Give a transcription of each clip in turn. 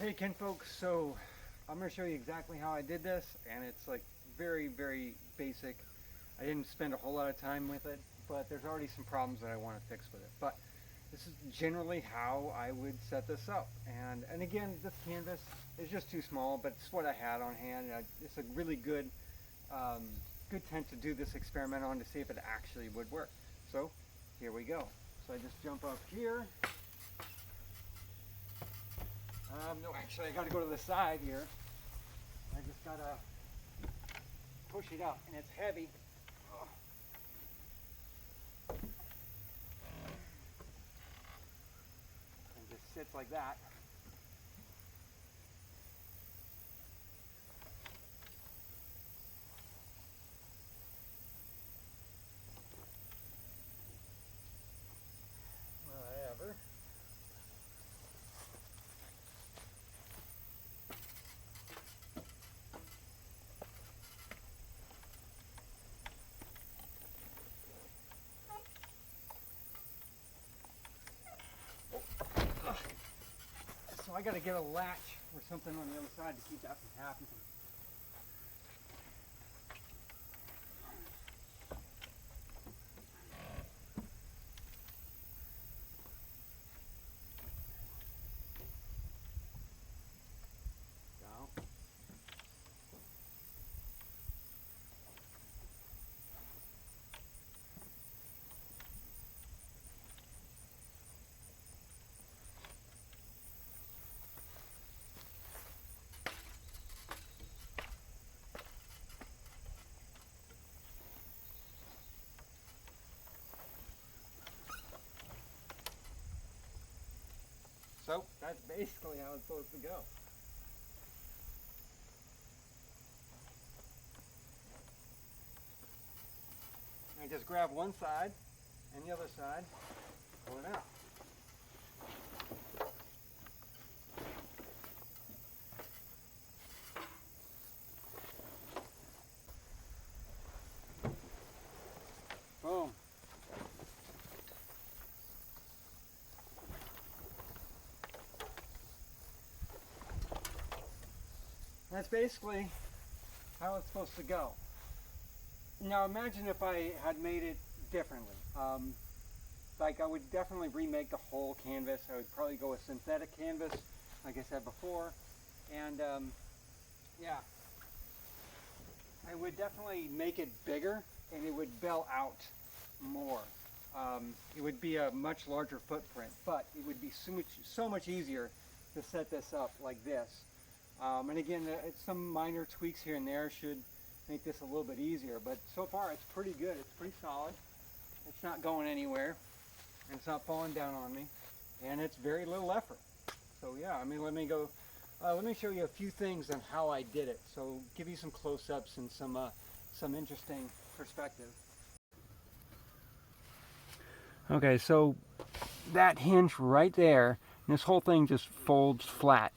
Hey kinfolk, so I'm going to show you exactly how I did this, and it's like very basic. I didn't spend a whole lot of time with it, but there's already some problems that I want to fix with it. But this is generally how I would set this up. And again, this canvas is just too small, but it's what I had on hand. It's a really um, good tent to do this experiment on to see if it actually would work. So here we go. So I just jump up here. No, actually, I got to go to the side here. I just got to push it up, and it's heavy. Oh. And just sits like that. Whatever. So I got to get a latch or something on the other side to keep that from happening. Down. So that's basically how it's supposed to go. I just grab one side and the other side, pull it out. Boom. That's basically how it's supposed to go. Now imagine if I had made it differently. Like I would definitely remake the whole canvas. I would probably go with synthetic canvas, like I said before. And yeah, I would definitely make it bigger and it would bell out more. It would be a much larger footprint, but it would be so much easier to set this up like this. And again, some minor tweaks here and there should make this a little bit easier, but so far it's pretty good. It's pretty solid. It's not going anywhere, and it's not falling down on me, and it's very little effort. So yeah, I mean, let me show you a few things on how I did it. So give you some close-ups and some interesting perspective. Okay, so that hinge right there, this whole thing just folds flat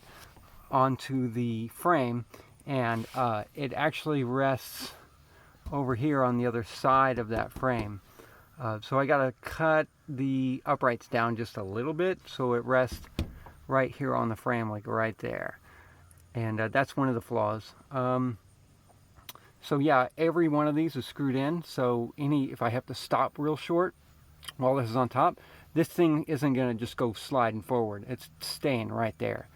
onto the frame, and it actually rests over here on the other side of that frame. So I gotta cut the uprights down just a little bit so it rests right here on the frame, like right there. And that's one of the flaws. So yeah, every one of these is screwed in, so if I have to stop real short while this is on top, this thing isn't gonna just go sliding forward. It's staying right there.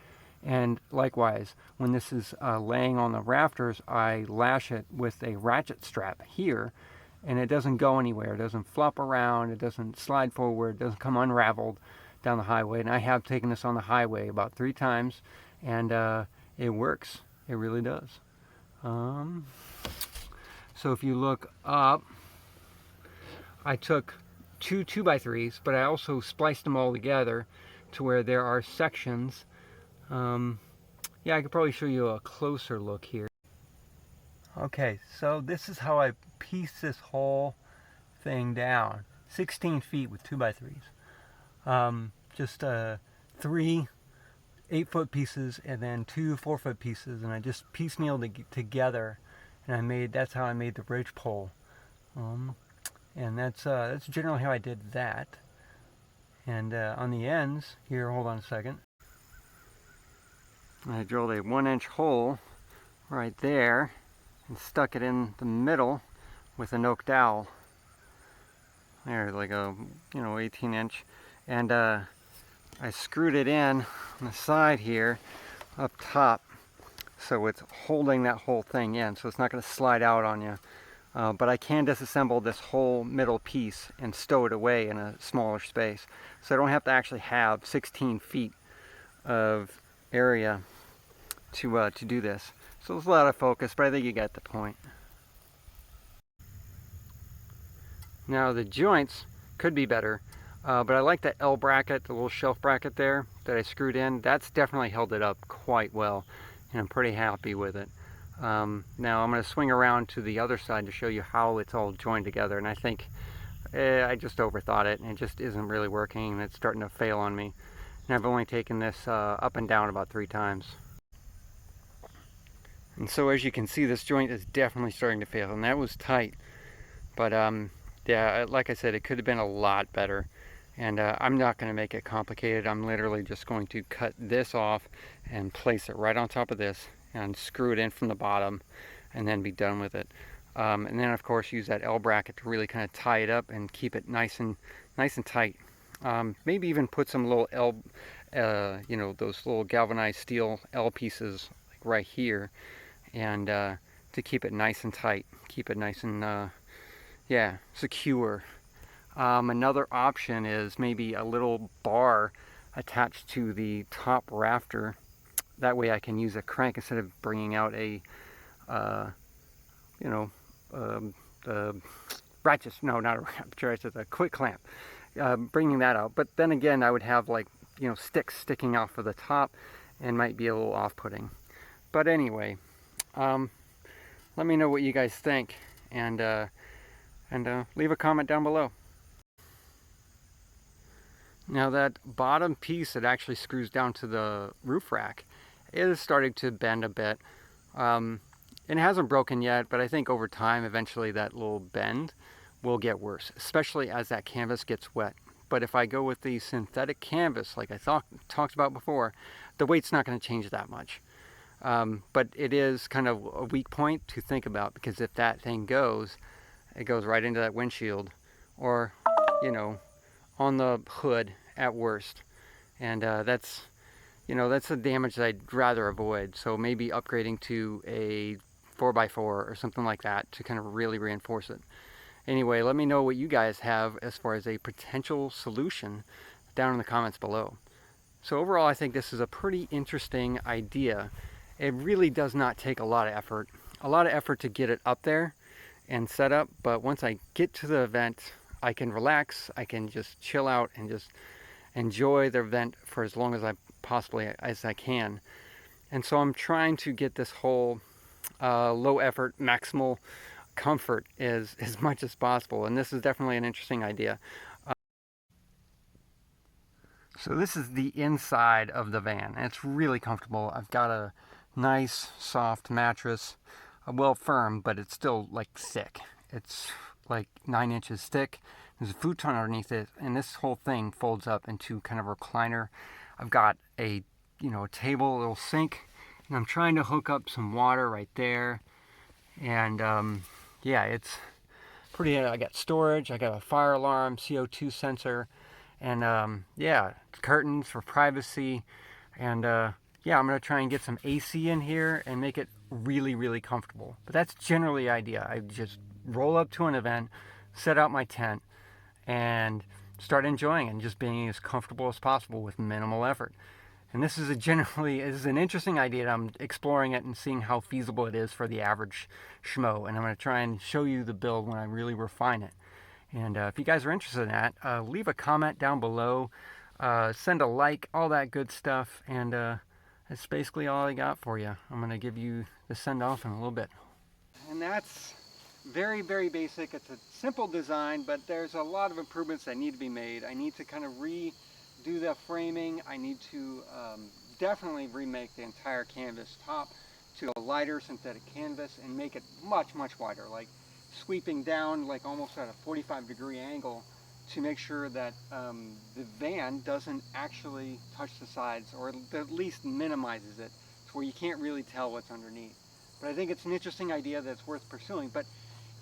And likewise, when this is laying on the rafters, I lash it with a ratchet strap here, and it doesn't go anywhere. It doesn't flop around, it doesn't slide forward, it doesn't come unraveled down the highway. And I have taken this on the highway about 3 times, and it works. It really does. So if you look up, I took 2 2x3s, but I also spliced them all together to where there are sections. Yeah, I could probably show you a closer look here. Okay, so this is how I piece this whole thing down. 16 feet with 2x3s. Just 3 8-foot pieces and then 2 4-foot pieces, and I just piecemealed together, and that's how I made the ridge pole. And that's generally how I did that. And on the ends here, hold on a second. I drilled a 1-inch hole right there and stuck it in the middle with an oak dowel. There, like a 18-inch, and I screwed it in on the side here up top, so it's holding that whole thing in, so it's not going to slide out on you. But I can disassemble this whole middle piece and stow it away in a smaller space, so I don't have to actually have 16 feet of area to do this. So it's a lot of focus, but I think you get the point. Now the joints could be better, but I like that L bracket, the little shelf bracket there that I screwed in. That's definitely held it up quite well, and I'm pretty happy with it. Now I'm going to swing around to the other side to show you how it's all joined together, and I think I just overthought it, and it just isn't really working, and it's starting to fail on me. And I've only taken this up and down about 3 times. And so as you can see, this joint is definitely starting to fail, and that was tight. But yeah, like I said, it could have been a lot better. And I'm not going to make it complicated. I'm literally just going to cut this off and place it right on top of this and screw it in from the bottom and then be done with it. And then of course use that L bracket to really kind of tie it up and keep it nice and tight. Maybe even put some little L, those little galvanized steel L pieces like right here, and to keep it nice and tight, keep it nice and secure. Another option is maybe a little bar attached to the top rafter. That way I can use a crank instead of bringing out a ratchet, no, not a ratchet, a quick clamp, bringing that out. But then again, I would have like sticks sticking out for the top and might be a little off-putting. But anyway, let me know what you guys think, and leave a comment down below. Now that bottom piece that actually screws down to the roof rack is starting to bend a bit. It hasn't broken yet, but I think over time, eventually that little bend will get worse, especially as that canvas gets wet. But if I go with the synthetic canvas, like I talked about before, the weight's not going to change that much. But it is kind of a weak point to think about, because if that thing goes, it goes right into that windshield, or on the hood at worst, and that's a damage that I'd rather avoid. So maybe upgrading to a 4x4 or something like that to kind of really reinforce it. Anyway, let me know what you guys have as far as a potential solution down in the comments below. So overall, I think this is a pretty interesting idea. It really does not take a lot of effort to get it up there and set up, but once I get to the event, I can relax, I can just chill out and just enjoy the event for as long as I can. And so I'm trying to get this whole low effort, maximal comfort as much as possible, and this is definitely an interesting idea. So this is the inside of the van, and it's really comfortable. I've got a nice soft mattress, well firm, but it's still like thick. It's like 9 inches thick. There's a futon underneath it, and this whole thing folds up into kind of a recliner. I've got a a table, a little sink, and I'm trying to hook up some water right there. And yeah, it's pretty. I got storage. I got a fire alarm, CO2 sensor, and yeah, curtains for privacy. And yeah, I'm gonna try and get some AC in here and make it really, really comfortable. But that's generally the idea. I just roll up to an event, set out my tent, and start enjoying and just being as comfortable as possible with minimal effort. And this is an interesting idea. I'm exploring it and seeing how feasible it is for the average schmo. And I'm going to try and show you the build when I really refine it. And if you guys are interested in that, leave a comment down below, send a like, all that good stuff. And that's basically all I got for you. I'm going to give you the send off in a little bit. And that's very, very basic. It's a simple design, but there's a lot of improvements that need to be made. I need to kind of redo the framing. I need to definitely remake the entire canvas top to a lighter synthetic canvas and make it much, much wider, like sweeping down like almost at a 45-degree angle, to make sure that the van doesn't actually touch the sides, or at least minimizes it depth where you can't really tell what's underneath. But I think it's an interesting idea that's worth pursuing. But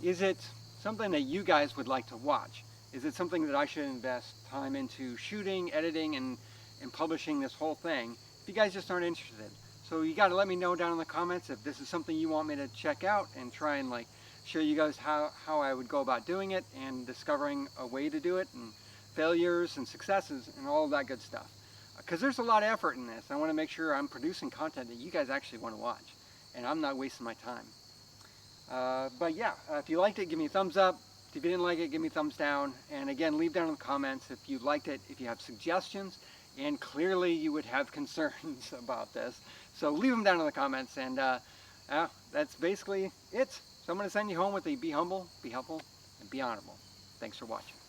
is it something that you guys would like to watch? Is it something that I should invest time into shooting, editing, and publishing this whole thing? If you guys just aren't interested. So you got to let me know down in the comments if this is something you want me to check out and try and like show you guys how I would go about doing it and discovering a way to do it and failures and successes and all of that good stuff. Because there's a lot of effort in this. I want to make sure I'm producing content that you guys actually want to watch and I'm not wasting my time. But yeah, if you liked it, give me a thumbs up. If you didn't like it, give me a thumbs down. And again, leave down in the comments if you liked it, if you have suggestions, and clearly you would have concerns about this. So leave them down in the comments, and that's basically it. So I'm going to send you home with a be humble, be helpful, and be honorable. Thanks for watching.